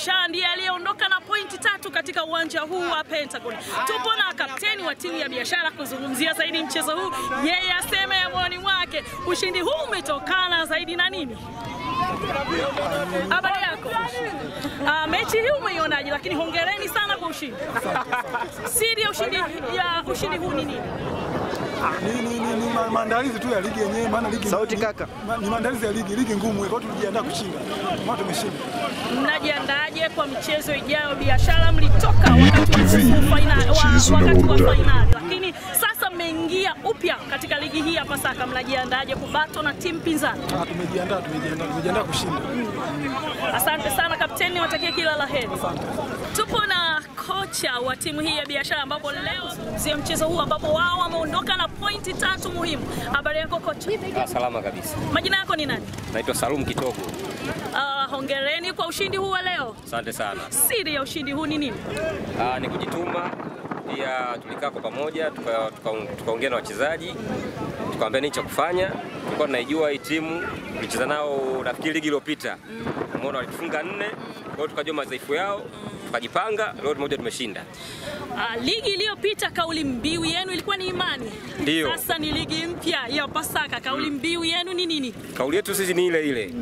Biashara ndiye aliyeondoka na pointi 3 katika uwanja huu wa Pentagon. Tupo na kapteni wa timu ya Biashara kuzungumzia zaidi mchezo huu. Yeye aseme ya moyoni mwake ushindi huu umetokana zaidi na nini? Habari yako? Mechi hii umeionaje? Lakini hongereni sana kwa ushindi. Siri ya ushindi huu ni nini? Ni maandalizi tu ya ligi yenyewe, maana ligi sauti kaka. Ni maandalizi ya ligi ngumu, kwa hiyo tunajiandaa kushinda. Kama tumeshinda. Mnajiandaje kwa michezo ijayo? Biashara mlitoka wakati wa finali, lakini sasa mmeingia upya katika ligi hii ya Pasaka. Mnajiandaje kubato na timu pinzani? Tumejiandaa kushinda. Asante sana kapteni, watakie kila la heri. Tupo na kocha wa timu hii ya Biashara ambapo leo zia mchezo huu ambapo wao wameondoka na pointi 3 muhimu. Habari yako kocha? Salama kabisa. Majina yako ni nani? Naitwa Salum Kitogo. Hongereni kwa ushindi huu wa leo. Asante sana. Siri ya ushindi huu ni nini? Ni kujituma. Pia tulikaa kwa pamoja tukaongea na wachezaji, tukaambia nini cha kufanya. Tulikuwa tunaijua hii timu, tulicheza nao nafikiri ligi iliyopita. Umeona walifunga 4, kwa hiyo tukajua madhaifu yao, tukajipanga, leo moja tumeshinda. Ligi iliyopita kauli mbiu yenu ilikuwa ni imani. Ndio. Sasa ni ligi mpya ya Pasaka, kauli mbiu yenu ni nini? Kauli yetu sisi ni ile ile.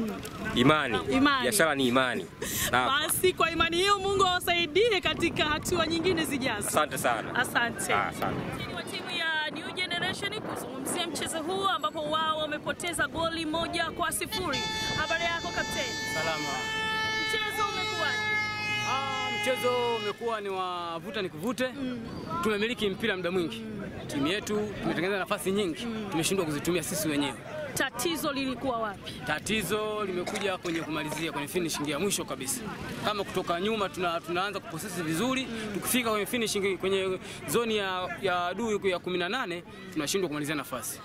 Imani. Biashara ni imani. Basi kwa imani hiyo Mungu awasaidie katika hatua nyingine zijazo. Asante sana. Asante. Asante. Wa timu ya New Generation kuzungumzia mchezo huu ambapo wao wamepoteza goli 1-0. Habari yako kapteni? Salama. Mchezo umekuwaje? Mchezo umekuwa ni wa vuta ni kuvute. Tumemiliki mpira muda mwingi. Timu yetu tumetengeneza nafasi nyingi. Tumeshindwa kuzitumia sisi wenyewe. Tatizo lilikuwa wapi? Tatizo limekuja kwenye kumalizia, kwenye finishing ya mwisho kabisa. Kama kutoka nyuma tunaanza kuposesi vizuri, tukifika kwenye finishing kwenye zoni ya adui ya 18 tunashindwa kumalizia nafasi.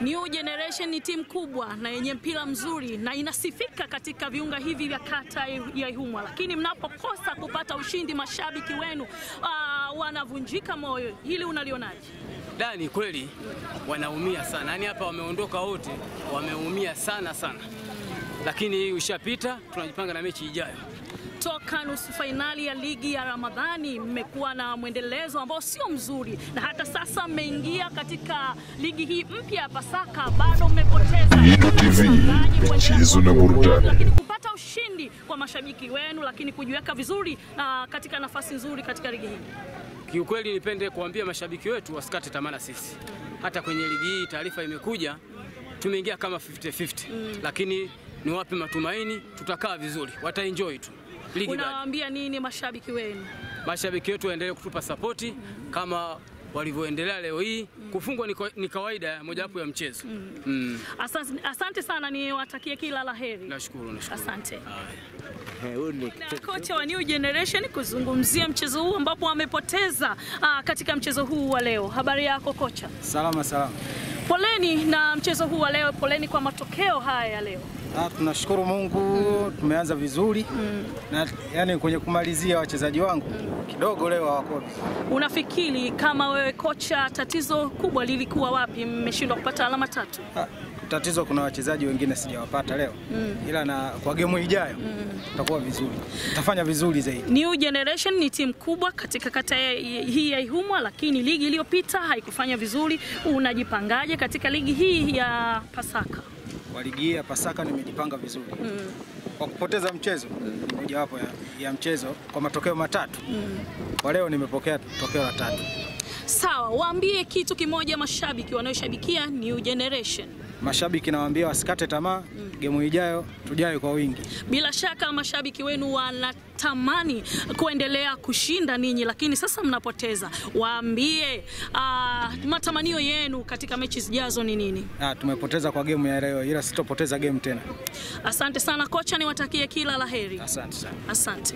New Generation ni timu kubwa na yenye mpira mzuri na inasifika katika viunga hivi vya kata ya Ihumwa, lakini mnapokosa kupata ushindi mashabiki wenu wanavunjika moyo. Hili unalionaje? Dani kweli wanaumia sana. Yaani hapa wameondoka wote, wameumia sana. Lakini ushapita, tunajipanga na mechi ijayo. Toka nusu finali ya ligi ya Ramadhani mmekuwa na mwendelezo ambao sio mzuri, na hata sasa mmeingia katika ligi hii mpya ya Pasaka, bado mmepoteza. Michezo na burudani. Lakini kupata ushindi kwa mashabiki wenu, lakini kujiweka vizuri katika nafasi nzuri katika ligi hii. Kiukweli nipende kuambia mashabiki wetu wasikate tamaa sisi. Hata kwenye ligi hii taarifa imekuja, tumeingia kama 50-50. Lakini ni wapi matumaini, tutakaa vizuri, wataenjoy tu. Unawaambia nini mashabiki wenu? Mashabiki wetu waendelee kutupa sapoti kama walivyoendelea leo hii. Kufungwa ni kawaida, mojawapo ya mchezo. Asante sana, niwatakie kila la heri. Nashukuru. Asante. Kocha wa New Generation kuzungumzia mchezo huu ambapo wamepoteza katika mchezo huu wa leo. Habari yako kocha? Salama. Poleni na mchezo huu wa leo, poleni kwa matokeo haya ya leo. Tunashukuru Mungu, tumeanza vizuri. Na yani kwenye kumalizia wachezaji wangu kidogo leo hawako. Unafikiri kama wewe kocha, tatizo kubwa lilikuwa wapi? Mmeshindwa kupata alama 3. Tatizo kuna wachezaji wengine sijawapata leo. Ila na kwa game ijayo tutakuwa vizuri. Tutafanya vizuri zaidi. New Generation ni timu kubwa katika kata hii ya Ihumwa, lakini ligi iliyopita haikufanya vizuri. Unajipangaje katika ligi hii ya Pasaka? Kwa ligi hii ya Pasaka nimejipanga vizuri. Kwa kupoteza mchezo, mojawapo ya mchezo kwa matokeo 3. Kwa leo nimepokea tokeo la 3. Sawa, waambie kitu kimoja mashabiki wanaoshabikia New Generation. Mashabiki nawaambia wasikate tamaa, game ijayo tujae kwa wingi. Bila shaka mashabiki wenu wanatamani kuendelea kushinda ninyi, lakini sasa mnapoteza. Waambie matamanio yenu katika mechi zijazo ni nini? Tumepoteza kwa game ya leo, ila sitopoteza game tena. Asante sana kocha, niwatakie kila la heri. Asante sana. Asante.